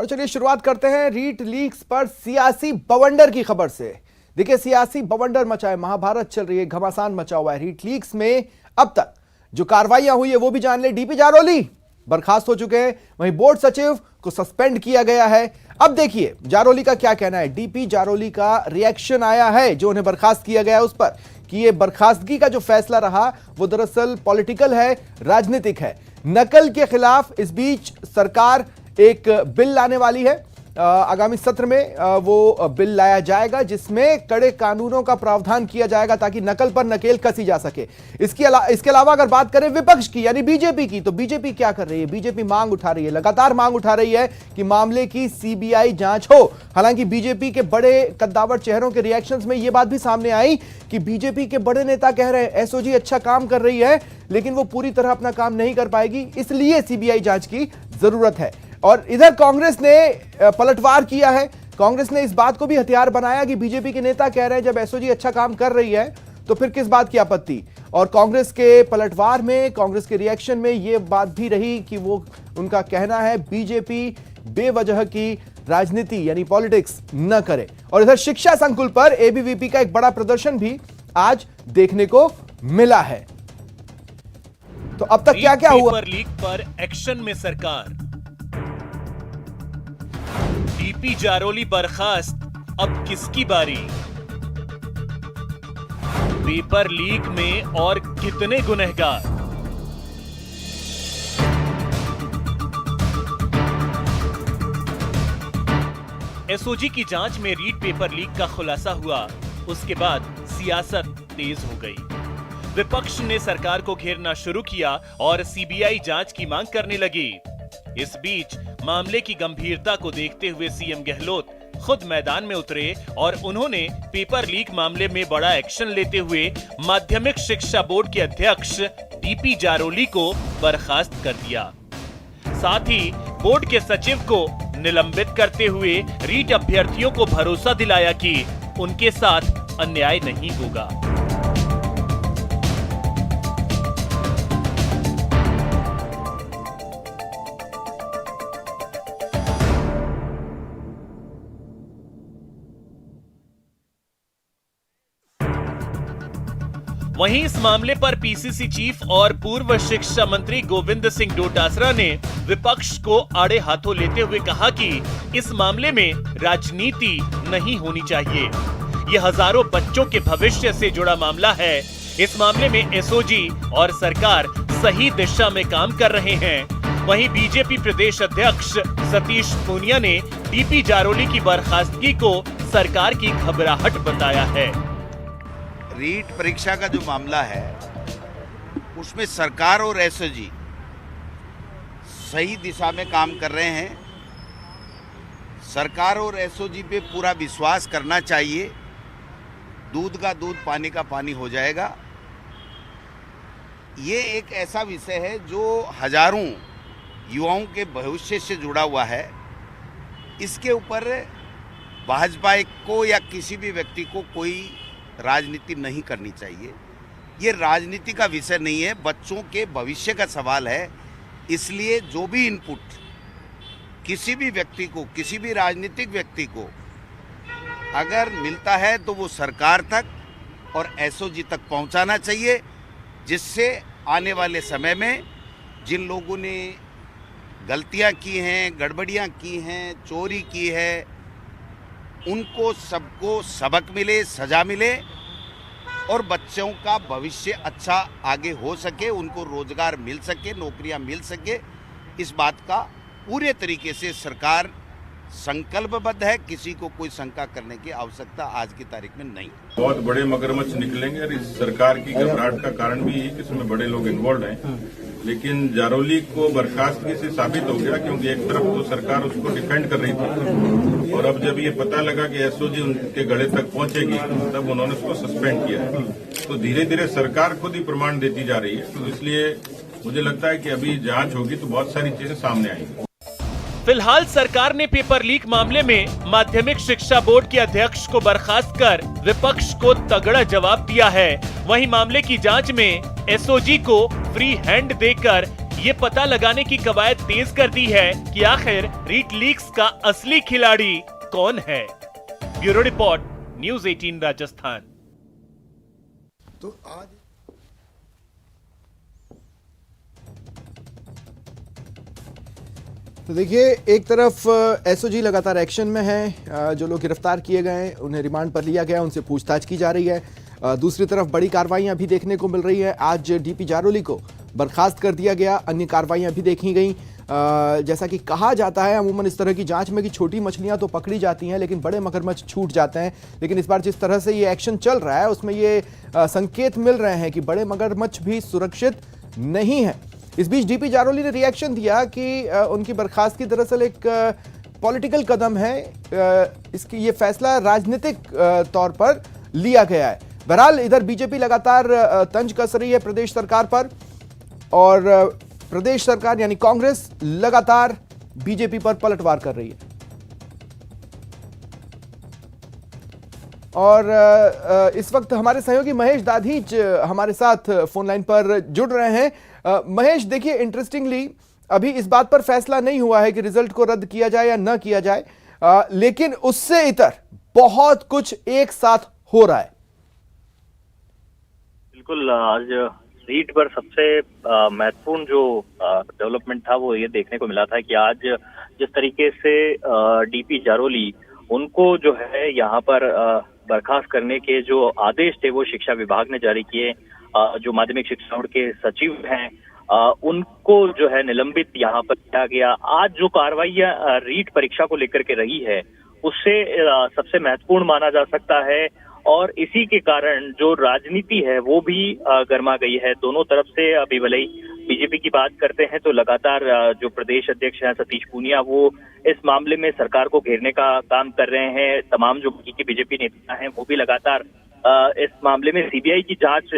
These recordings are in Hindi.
और चलिए शुरुआत करते हैं रीट लीक्स पर सियासी बवंडर की खबर से। देखिए, सियासी बवंडर मचा है, महाभारत चल रही है, घमासान मचा हुआ है। रीट लीक्स में अब तक जो कार्रवाइयां हुई है वो भी जान ले। डीपी जारोली बर्खास्त हो चुके हैं, वहीं बोर्ड सचिव को सस्पेंड किया गया है। अब देखिए जारोली का क्या कहना है। डीपी जारोली का रिएक्शन आया है जो उन्हें बर्खास्त किया गया है उस पर कि ये बर्खास्तगी का जो फैसला रहा वो दरअसल पॉलिटिकल है, राजनीतिक है। नकल के खिलाफ इस बीच सरकार एक बिल लाने वाली है। आगामी सत्र में वो बिल लाया जाएगा जिसमें कड़े कानूनों का प्रावधान किया जाएगा ताकि नकल पर नकेल कसी जा सके। इसके अलावा अगर बात करें विपक्ष की यानी बीजेपी की, तो बीजेपी क्या कर रही है? बीजेपी मांग उठा रही है, लगातार मांग उठा रही है कि मामले की सीबीआई जांच हो। हालांकि बीजेपी के बड़े कद्दावर चेहरों के रिएक्शंस में यह बात भी सामने आई कि बीजेपी के बड़े नेता कह रहे हैं एसओजी अच्छा काम कर रही है लेकिन वो पूरी तरह अपना काम नहीं कर पाएगी, इसलिए सीबीआई जांच की जरूरत है। और इधर कांग्रेस ने पलटवार किया है। कांग्रेस ने इस बात को भी हथियार बनाया कि बीजेपी के नेता कह रहे हैं जब एसओजी अच्छा काम कर रही है तो फिर किस बात की आपत्ति। और कांग्रेस के पलटवार में, कांग्रेस के रिएक्शन में यह बात भी रही कि वो उनका कहना है बीजेपी बेवजह की राजनीति यानी पॉलिटिक्स न करे। और इधर शिक्षा संकुल पर एबीवीपी का एक बड़ा प्रदर्शन भी आज देखने को मिला है। तो अब तक क्या क्या हुआ? पेपर लीक पर एक्शन में सरकार। डीपी जारोली बर्खास्त, अब किसकी बारी? पेपर लीक में और कितने गुनहगार? एसओजी की जांच में रीट पेपर लीक का खुलासा हुआ, उसके बाद सियासत तेज हो गई। विपक्ष ने सरकार को घेरना शुरू किया और सीबीआई जांच की मांग करने लगी। इस बीच मामले की गंभीरता को देखते हुए सीएम गहलोत खुद मैदान में उतरे और उन्होंने पेपर लीक मामले में बड़ा एक्शन लेते हुए माध्यमिक शिक्षा बोर्ड के अध्यक्ष डीपी जारोली को बर्खास्त कर दिया। साथ ही बोर्ड के सचिव को निलंबित करते हुए रीट अभ्यर्थियों को भरोसा दिलाया कि उनके साथ अन्याय नहीं होगा। वहीं इस मामले पर पीसीसी चीफ और पूर्व शिक्षा मंत्री गोविंद सिंह डोटासरा ने विपक्ष को आड़े हाथों लेते हुए कहा कि इस मामले में राजनीति नहीं होनी चाहिए। ये हजारों बच्चों के भविष्य से जुड़ा मामला है। इस मामले में एसओजी और सरकार सही दिशा में काम कर रहे हैं। वहीं बीजेपी प्रदेश अध्यक्ष सतीश पूनिया ने डीपी जारोली की बर्खास्तगी को सरकार की घबराहट बताया है। रीट परीक्षा का जो मामला है उसमें सरकार और एसओजी सही दिशा में काम कर रहे हैं। सरकार और एसओजी पे पूरा विश्वास करना चाहिए। दूध का दूध, पानी का पानी हो जाएगा। ये एक ऐसा विषय है जो हजारों युवाओं के भविष्य से जुड़ा हुआ है। इसके ऊपर भाजपा को या किसी भी व्यक्ति को कोई राजनीति नहीं करनी चाहिए। ये राजनीति का विषय नहीं है, बच्चों के भविष्य का सवाल है। इसलिए जो भी इनपुट किसी भी व्यक्ति को, किसी भी राजनीतिक व्यक्ति को अगर मिलता है तो वो सरकार तक और एसओजी तक पहुंचाना चाहिए, जिससे आने वाले समय में जिन लोगों ने गलतियां की हैं, गड़बड़ियां की हैं, चोरी की है, उनको सबको सबक मिले, सजा मिले और बच्चों का भविष्य अच्छा आगे हो सके, उनको रोजगार मिल सके, नौकरियां मिल सके। इस बात का पूरे तरीके से सरकार संकल्पबद्ध है। किसी को कोई शंका करने की आवश्यकता आज की तारीख में नहीं। बहुत बड़े मगरमच्छ निकलेंगे और इस सरकार की घबराहट का कारण भी है कि इसमें बड़े लोग इन्वॉल्व हैं। लेकिन जारोली को बर्खास्तगी से साबित हो गया, क्योंकि एक तरफ तो सरकार उसको डिफेंड कर रही थी और अब जब ये पता लगा कि एसओजी उनके गले तक पहुंचेगी तब उन्होंने उसको सस्पेंड किया। तो धीरे धीरे सरकार खुद ही प्रमाण देती जा रही है। तो इसलिए मुझे लगता है कि अभी जांच होगी तो बहुत सारी चीजें सामने आएंगी। फिलहाल सरकार ने पेपर लीक मामले में माध्यमिक शिक्षा बोर्ड के अध्यक्ष को बर्खास्त कर विपक्ष को तगड़ा जवाब दिया है। वहीं मामले की जांच में एसओजी को फ्री हैंड देकर ये पता लगाने की कवायद तेज कर दी है कि आखिर रीट लीक्स का असली खिलाड़ी कौन है। Bureau report, news 18 Rajasthan. तो आज तो देखिए, एक तरफ एसओजी लगातार एक्शन में है, जो लोग गिरफ्तार किए गए हैं उन्हें रिमांड पर लिया गया, उनसे पूछताछ की जा रही है। दूसरी तरफ बड़ी कार्रवाइयां भी देखने को मिल रही है। आज डीपी जारोली को बर्खास्त कर दिया गया, अन्य कार्रवाइयां भी देखी गई। जैसा कि कहा जाता है अमूमन इस तरह की जांच में कि छोटी मछलियां तो पकड़ी जाती हैं लेकिन बड़े मगरमच्छ छूट जाते हैं, लेकिन इस बार जिस तरह से ये एक्शन चल रहा है उसमें ये संकेत मिल रहे हैं कि बड़े मगरमच्छ भी सुरक्षित नहीं है। इस बीच डीपी जारोली ने रिएक्शन दिया कि उनकी बर्खास्तगी दरअसल एक पॉलिटिकल कदम है, इसकी ये फैसला राजनीतिक तौर पर लिया गया है। बहरहाल इधर बीजेपी लगातार तंज कस रही है प्रदेश सरकार पर, और प्रदेश सरकार यानी कांग्रेस लगातार बीजेपी पर पलटवार कर रही है। और इस वक्त हमारे सहयोगी महेश दाधीच हमारे साथ फोन लाइन पर जुड़ रहे हैं। महेश, देखिए, इंटरेस्टिंगली अभी इस बात पर फैसला नहीं हुआ है कि रिजल्ट को रद्द किया जाए या न किया जाए, लेकिन उससे इतर बहुत कुछ एक साथ हो रहा है। बिल्कुल, आज रीट पर सबसे महत्वपूर्ण जो डेवलपमेंट था वो ये देखने को मिला था कि आज जिस तरीके से डीपी जारोली उनको जो है यहाँ पर बर्खास्त करने के जो आदेश थे वो शिक्षा विभाग ने जारी किए। जो माध्यमिक शिक्षा बोर्ड के सचिव हैं उनको जो है निलंबित यहाँ पर किया गया। आज जो कार्रवाइयां रीट परीक्षा को लेकर के रही है उससे सबसे महत्वपूर्ण माना जा सकता है, और इसी के कारण जो राजनीति है वो भी गर्मा गई है दोनों तरफ से। अभी भले ही बीजेपी की बात करते हैं तो लगातार जो प्रदेश अध्यक्ष हैं सतीश पूनिया वो इस मामले में सरकार को घेरने का काम कर रहे हैं। तमाम जो बीजेपी नेता हैं वो भी लगातार इस मामले में सीबीआई की जांच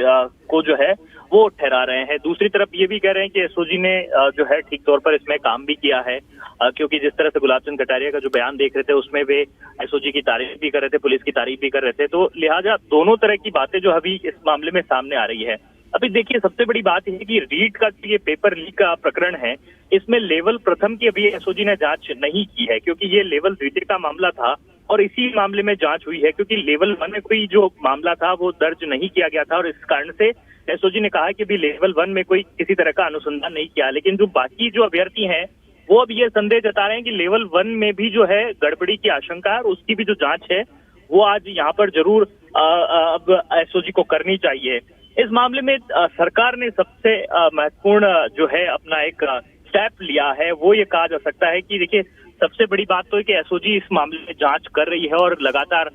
को जो है वो ठहरा रहे हैं। दूसरी तरफ ये भी कह रहे हैं कि एसओजी ने जो है ठीक तौर पर इसमें काम भी किया है, क्योंकि जिस तरह से गुलाब चंद कटारिया का जो बयान देख रहे थे उसमें वे एसओजी की तारीफ भी कर रहे थे, पुलिस की तारीफ भी कर रहे थे, तो लिहाजा दोनों तरह की बातें जो अभी इस मामले में सामने आ रही है। अभी देखिए, सबसे बड़ी बात यह है कि रीट का ये पेपर लीक का प्रकरण है, इसमें लेवल प्रथम की अभी एसओजी ने जांच नहीं की है, क्योंकि ये लेवल द्वितीय का मामला था और इसी मामले में जांच हुई है, क्योंकि लेवल 1 में कोई जो मामला था वो दर्ज नहीं किया गया था और इस कारण से एसओजी ने कहा कि अभी लेवल 1 में कोई किसी तरह का अनुसंधान नहीं किया। लेकिन जो बाकी जो अभ्यर्थी हैं वो अब ये संदेह जता रहे हैं कि लेवल 1 में भी जो है गड़बड़ी की आशंका है और उसकी भी जो जांच है वो आज यहाँ पर जरूर अब एसओजी को करनी चाहिए। इस मामले में सरकार ने सबसे महत्वपूर्ण जो है अपना एक स्टेप लिया है, वो ये कहा जा सकता है कि देखिए, सबसे बड़ी बात तो है कि एसओजी इस मामले में जांच कर रही है और लगातार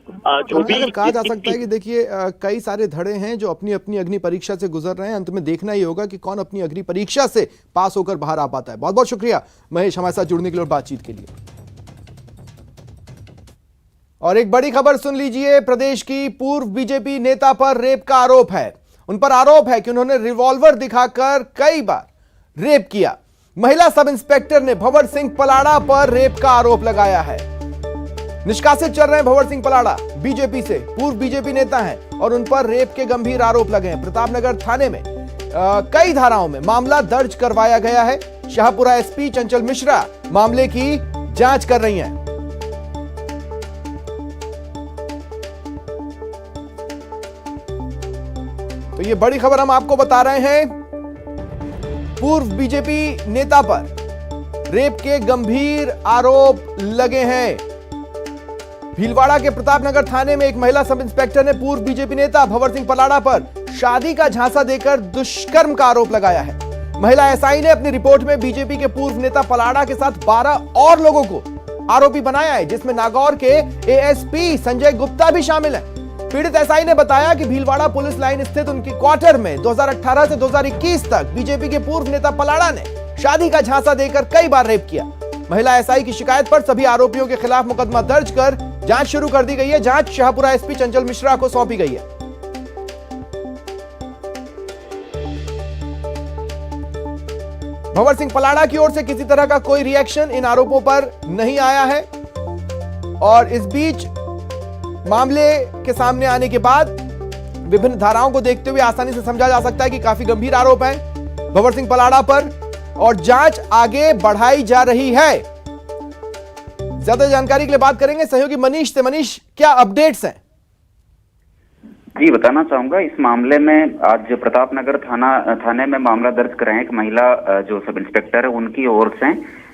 जो भी कहा जा सकता है कि देखिए, कई सारे धड़े हैं जो अपनी अपनी अग्नि परीक्षा से गुजर रहे हैं। अंत में देखना ही होगा कि कौन अपनी अग्नि परीक्षा से पास होकर बाहर आ पाता है। बहुत बहुत शुक्रिया महेश हमारे साथ जुड़ने के लिए और बातचीत के लिए। और एक बड़ी खबर सुन लीजिए, प्रदेश की पूर्व बीजेपी नेता पर रेप का आरोप है। उन पर आरोप है कि उन्होंने रिवॉल्वर दिखाकर कई बार रेप किया। महिला सब इंस्पेक्टर ने भंवर सिंह पलाड़ा पर रेप का आरोप लगाया है। निष्कासित चल रहे हैं भंवर सिंह पलाड़ा बीजेपी से, पूर्व बीजेपी नेता हैं और उन पर रेप के गंभीर आरोप लगे हैं। प्रतापनगर थाने में कई धाराओं में मामला दर्ज करवाया गया है। शाहपुरा एसपी चंचल मिश्रा मामले की जांच कर रही हैं। तो ये बड़ी खबर हम आपको बता रहे हैं, पूर्व बीजेपी नेता पर रेप के गंभीर आरोप लगे हैं। भीलवाड़ा के प्रतापनगर थाने में एक महिला सब इंस्पेक्टर ने पूर्व बीजेपी नेता भंवर सिंह पलाड़ा पर शादी का झांसा देकर दुष्कर्म का आरोप लगाया है। महिला एसआई ने अपनी रिपोर्ट में बीजेपी के पूर्व नेता पलाड़ा के साथ 12 और लोगों को आरोपी बनाया है, जिसमें नागौर के एएसपी संजय गुप्ता भी शामिल है। पीड़ित एसआई ने बताया कि भीलवाड़ा पुलिस लाइन स्थित उनकी क्वार्टर में 2018 से 2021 तक बीजेपी के पूर्व नेता पलाड़ा ने शादी का झांसा देकर कई बार रेप किया। महिला एसआई की शिकायत पर सभी आरोपियों के खिलाफ मुकदमा दर्ज कर जांच शुरू कर दी गई है। जांच शाहपुरा एसपी चंचल मिश्रा को सौंपी गई है। भंवर सिंह पलाड़ा की ओर से किसी तरह का कोई रिएक्शन इन आरोपों पर नहीं आया है और इस बीच मामले के सामने आने के बाद विभिन्न धाराओं को देखते हुए आसानी से समझा जा सकता है कि काफी गंभीर आरोप हैं भंवर सिंह पलाड़ा पर। और जांच आगे बढ़ाई जा रही है। ज्यादा जानकारी के लिए बात करेंगे सहयोगी मनीष से। मनीष, क्या अपडेट्स हैं? जी, बताना चाहूंगा इस मामले में आज प्रतापनगर थाने में मामला दर्ज कराए एक महिला जो सब इंस्पेक्टर है उनकी ओर से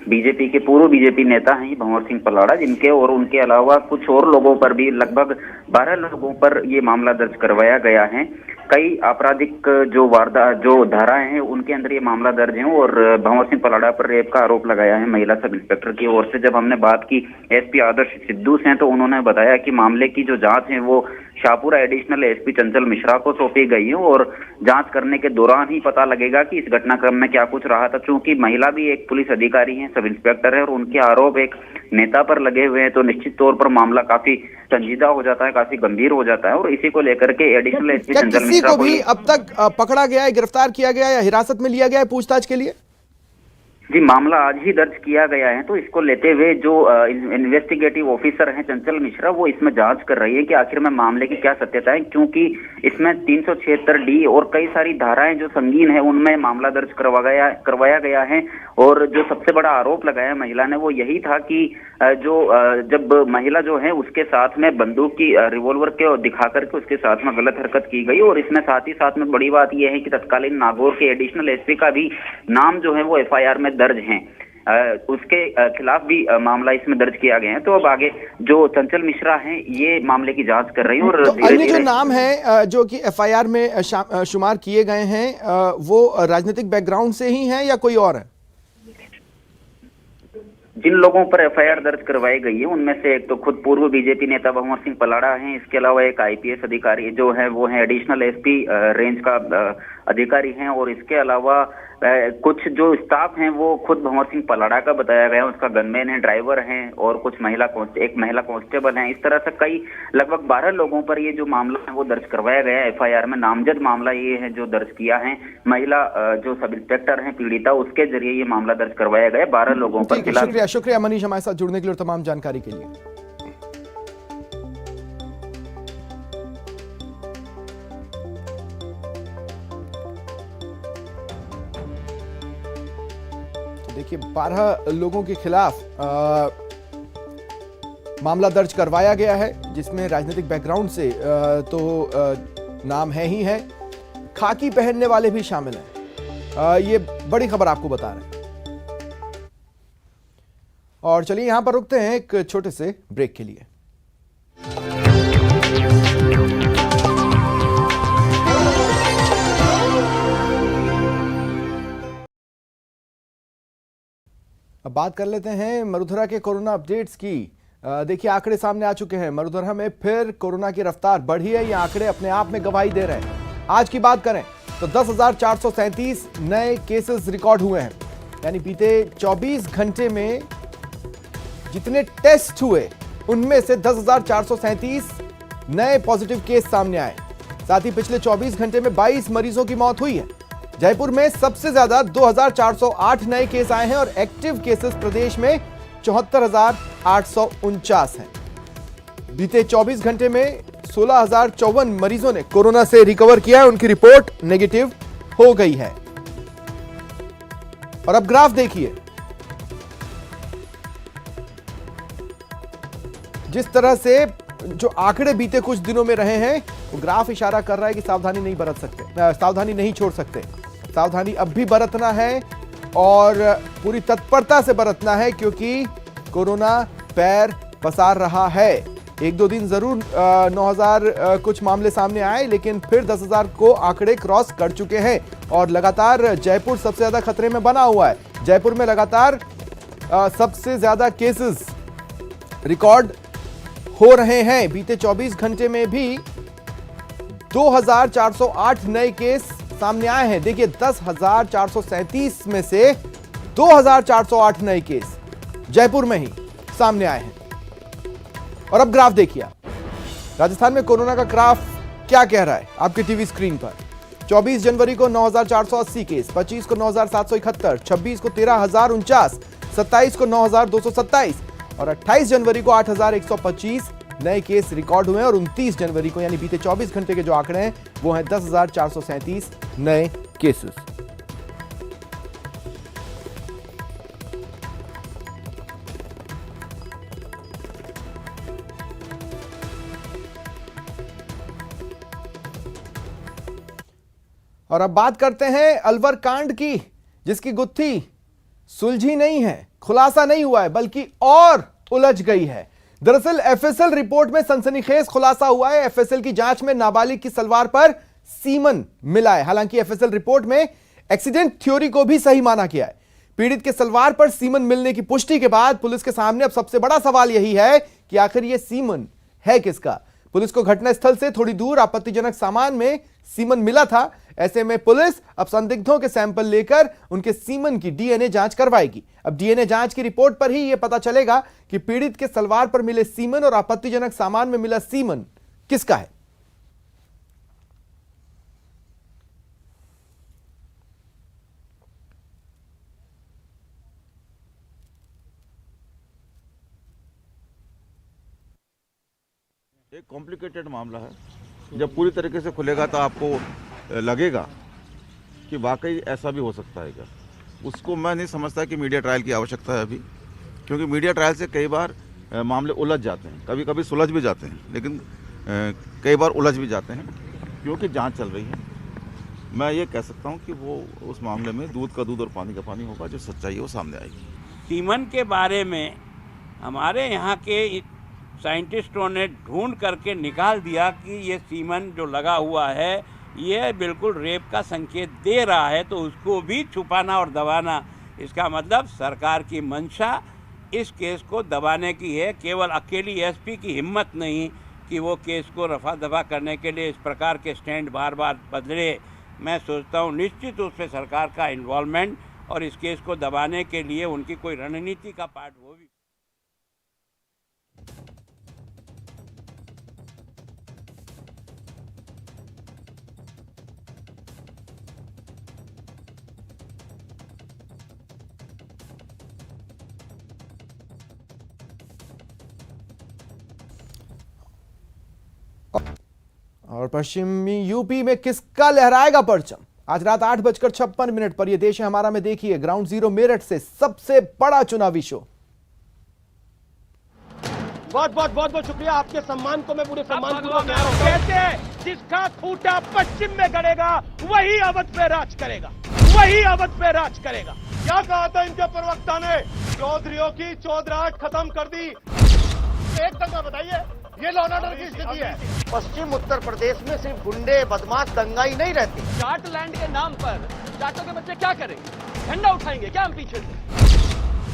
बीजेपी के पूर्व बीजेपी नेता हैं भंवर सिंह पलाड़ा, जिनके और उनके अलावा कुछ और लोगों पर भी लगभग 12 लोगों पर ये मामला दर्ज करवाया गया है। कई आपराधिक जो धाराएं हैं उनके अंदर ये मामला दर्ज है और भंवर सिंह पलाड़ा पर रेप का आरोप लगाया है महिला सब इंस्पेक्टर की ओर से। जब हमने बात की एसपी आदर्श सिद्धू से तो उन्होंने बताया कि मामले की जो जांच है वो शाहपुरा एडिशनल एसपी चंचल मिश्रा को सौंपी गई है और जांच करने के दौरान ही पता लगेगा कि इस घटनाक्रम में क्या कुछ रहा था। चूंकि महिला भी एक पुलिस अधिकारी है, सब इंस्पेक्टर है और उनके आरोप एक नेता पर लगे हुए हैं तो निश्चित तौर पर मामला काफी संजीदा हो जाता है, काफी गंभीर हो जाता है। और इसी को लेकर के एडिशनल एसपी चंचल मिश्रा को भी अब तक पकड़ा गया है, गिरफ्तार किया गया या हिरासत में लिया गया है पूछताछ के लिए? जी, मामला आज ही दर्ज किया गया है। तो इसको लेते हुए जो इन्वेस्टिगेटिव ऑफिसर हैं चंचल मिश्रा, वो इसमें जांच कर रही है कि आखिर में मामले की क्या सत्यता है, क्योंकि इसमें 376D और कई सारी धाराएं जो संगीन है उनमें मामला दर्ज करवाया गया है। और जो सबसे बड़ा आरोप लगाया महिला ने वो यही था कि जब महिला जो है उसके साथ में बंदूक की रिवॉल्वर के दिखा करके उसके साथ में गलत हरकत की गई। और इसमें साथ ही साथ में बड़ी बात यह है कि तत्कालीन नागौर के एडिशनल एसपी का भी नाम जो है वो एफआईआर में दर्ज है, उसके खिलाफ भी मामला इसमें दर्ज किया गया है। तो अब आगे जो चंचल मिश्रा हैं ये मामले की जांच कर रही है। और तो अन्य जो नाम है जो कि एफआईआर में शुमार किए गए हैं वो राजनीतिक बैकग्राउंड से ही हैं या कोई और है? जिन लोगों पर एफआईआर दर्ज करवाई गई है उनमें से एक तो खुद पूर्व बीजेपी नेता भंवर सिंह पलाड़ा हैं। इसके अलावा एक आईपीएस अधिकारी जो है वो है एडिशनल एसपी रेंज का अधिकारी हैं। और इसके अलावा कुछ जो स्टाफ हैं वो खुद भंवर सिंह पलाड़ा का बताया गया है, उसका गनमैन है, ड्राइवर हैं और कुछ एक महिला कांस्टेबल हैं। इस तरह से कई लगभग 12 लोगों पर ये जो मामला है वो दर्ज करवाया गया है। एफआईआर में नामजद मामला ये है जो दर्ज किया है महिला जो सब इंस्पेक्टर हैं पीड़िता, उसके जरिए ये मामला दर्ज करवाया गया है 12 लोगों पर। शुक्रिया मनीष हमारे साथ जुड़ने के लिए और तमाम जानकारी के लिए। देखिए 12 लोगों के खिलाफ मामला दर्ज करवाया गया है जिसमें राजनीतिक बैकग्राउंड से नाम है ही है, खाकी पहनने वाले भी शामिल हैं। ये बड़ी खबर आपको बता रहे हैं। और चलिए यहां पर रुकते हैं एक छोटे से ब्रेक के लिए। अब बात कर लेते हैं मरुधरा के कोरोना अपडेट्स की। देखिए आंकड़े सामने आ चुके हैं। मरुधरा में फिर कोरोना की रफ्तार बढ़ी है। ये आंकड़े अपने आप में गवाही दे रहे हैं। आज की बात करें तो 10,437 नए केसेस रिकॉर्ड हुए हैं, यानी बीते 24 घंटे में जितने टेस्ट हुए उनमें से 10,437 नए पॉजिटिव केस सामने आए। साथ ही पिछले 24 घंटे में 22 मरीजों की मौत हुई है। जयपुर में सबसे ज्यादा 2,408 नए केस आए हैं और एक्टिव केसेस प्रदेश में 74,849 हैं। बीते 24 घंटे में 16,054 मरीजों ने कोरोना से रिकवर किया है, उनकी रिपोर्ट नेगेटिव हो गई है। और अब ग्राफ देखिए, जिस तरह से जो आंकड़े बीते कुछ दिनों में रहे हैं वो ग्राफ इशारा कर रहा है कि सावधानी नहीं बरत सकते, सावधानी नहीं छोड़ सकते। सावधानी अब भी बरतना है और पूरी तत्परता से बरतना है, क्योंकि कोरोना पैर पसार रहा है। एक दो दिन जरूर 9,000 कुछ मामले सामने आए, लेकिन फिर 10,000 को आंकड़े क्रॉस कर चुके हैं और लगातार जयपुर सबसे ज्यादा खतरे में बना हुआ है। जयपुर में लगातार सबसे ज्यादा केसेस रिकॉर्ड हो रहे हैं। बीते 24 घंटे में भी 2,408 नए केस सामने आए हैं। देखिए 10,437 में से 2,408 नए केस जयपुर में ही सामने आए हैं। और अब ग्राफ देखिए, राजस्थान में कोरोना का ग्राफ क्या कह रहा है आपके टीवी स्क्रीन पर। 24 जनवरी को 9,480 केस, 25 को 9,771, 26 को 13,049, 27 को 9,227 और 28 जनवरी को 8,125 नए केस रिकॉर्ड हुए हैं। और 29 जनवरी को यानी बीते 24 घंटे के जो आंकड़े हैं वो हैं 10,437 नए केसेस। और अब बात करते हैं अलवर कांड की, जिसकी गुत्थी सुलझी नहीं है, खुलासा नहीं हुआ है, बल्कि और उलझ गई है। दरअसल एफएसएल रिपोर्ट में सनसनीखेज खुलासा हुआ है। एफएसएल की जांच में नाबालिग की सलवार पर सीमन मिला है। हालांकि एफएसएल रिपोर्ट में एक्सीडेंट थ्योरी को भी सही माना गया है। पीड़ित के सलवार पर सीमन मिलने की पुष्टि के बाद पुलिस के सामने अब सबसे बड़ा सवाल यही है कि आखिर यह सीमन है किसका। पुलिस को घटनास्थल से थोड़ी दूर आपत्तिजनक सामान में सीमन मिला था। ऐसे में पुलिस अब संदिग्धों के सैंपल लेकर उनके सीमन की डीएनए जांच करवाएगी। अब डीएनए जांच की रिपोर्ट पर ही यह पता चलेगा कि पीड़ित के सलवार पर मिले सीमन और आपत्तिजनक सामान में मिला सीमन किसका है। एक कॉम्प्लिकेटेड मामला है। जब पूरी तरीके से खुलेगा तो आपको लगेगा कि वाकई ऐसा भी हो सकता है क्या। उसको मैं नहीं समझता कि मीडिया ट्रायल की आवश्यकता है अभी, क्योंकि मीडिया ट्रायल से कई बार मामले उलझ जाते हैं, कभी कभी सुलझ भी जाते हैं, लेकिन कई बार उलझ भी जाते हैं क्योंकि जांच चल रही है। मैं ये कह सकता हूँ कि वो उस मामले में दूध का दूध और पानी का पानी होगा, जो सच्चाई है वो सामने आएगी। सीमन के बारे में हमारे यहाँ के साइंटिस्टों ने ढूंढ करके निकाल दिया कि ये सीमन जो लगा हुआ है ये बिल्कुल रेप का संकेत दे रहा है, तो उसको भी छुपाना और दबाना, इसका मतलब सरकार की मंशा इस केस को दबाने की है। केवल अकेली एसपी की हिम्मत नहीं कि वो केस को रफा दफा करने के लिए इस प्रकार के स्टैंड बार बार बदले। मैं सोचता हूँ निश्चित रूप से सरकार का इन्वॉल्वमेंट और इस केस को दबाने के लिए उनकी कोई रणनीति का पार्ट हो भी। और पश्चिमी यूपी में किसका लहराएगा परचम। आज रात 8:56 पर यह देश है हमारा में देखिए ग्राउंड जीरो मेरठ से सबसे बड़ा चुनावी शो। बहुत बहुत बहुत बहुत शुक्रिया। आपके सम्मान को मैं पूरे सम्मान पूर्वक कहते हैं, जिसका खूंटा पश्चिम में गड़ेगा वही अवध पे राज करेगा, वही अवध पे राज करेगा। क्या कहा था इनके प्रवक्ता ने? चौधरियों की चौधराहट खत्म कर दी। एक दंगा बताइए, ये लॉ एंड ऑर्डर की स्थिति है। पश्चिम उत्तर प्रदेश में सिर्फ गुंडे बदमाश दंगाई नहीं रहती। जाट लैंड के नाम पर जाटों के बच्चे क्या करेंगे? झंडा उठाएंगे क्या हम पीछे से?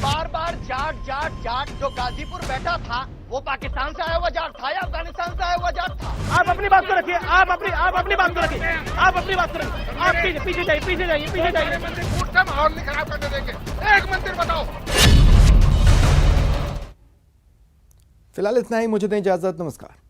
बार बार जाट जाट जाट। जो गाजीपुर बैठा था वो पाकिस्तान से आया हुआ जाट था या अफगानिस्तान से आया हुआ जाट था? आप अपनी बात को रखिए, आप अपनी बात को रखिए, आप अपनी बात को रखिए। आप पीछे जाइए, पीछे जाइए, पीछे जाइए। माहौल नहीं खराब करने देंगे। एक मंदिर बताओ। फिलहाल इतना ही, मुझे दें इजाजत, नमस्कार।